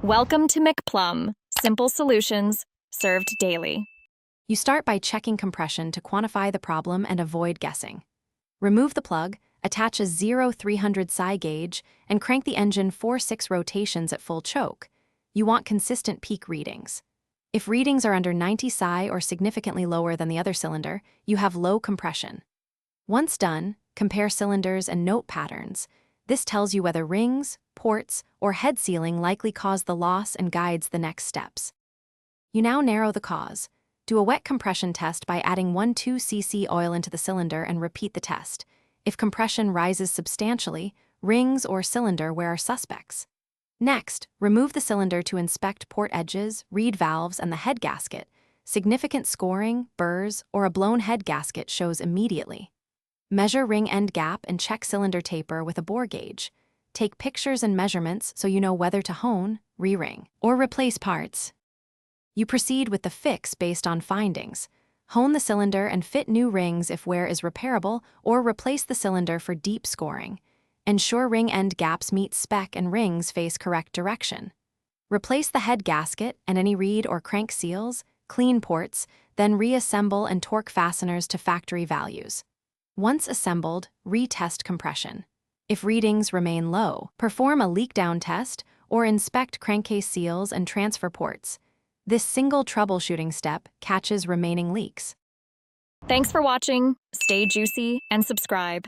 Welcome to McPlum, simple solutions served daily. You start by checking compression to quantify the problem and avoid guessing. Remove the plug, attach a 0-300 psi gauge, and crank the engine 4-6 rotations at full choke. You want consistent peak readings. If readings are under 90 psi or significantly lower than the other cylinder, you have low compression. Once done, compare cylinders and note patterns. This tells you whether rings, ports, or head sealing likely cause the loss and guides the next steps. You now narrow the cause. Do a wet compression test by adding 1-2 cc oil into the cylinder and repeat the test. If compression rises substantially, rings or cylinder wear are suspects. Next, remove the cylinder to inspect port edges, reed valves, and the head gasket. Significant scoring, burrs, or a blown head gasket shows immediately. Measure ring end gap and check cylinder taper with a bore gauge. Take pictures and measurements so you know whether to hone, re-ring, or replace parts. You proceed with the fix based on findings. Hone the cylinder and fit new rings if wear is repairable, or replace the cylinder for deep scoring. Ensure ring end gaps meet spec and rings face correct direction. Replace the head gasket and any reed or crank seals, clean ports, then reassemble and torque fasteners to factory values. Once assembled, retest compression. If readings remain low, perform a leak-down test or inspect crankcase seals and transfer ports. This single troubleshooting step catches remaining leaks. Thanks for watching. Stay juicy and subscribe.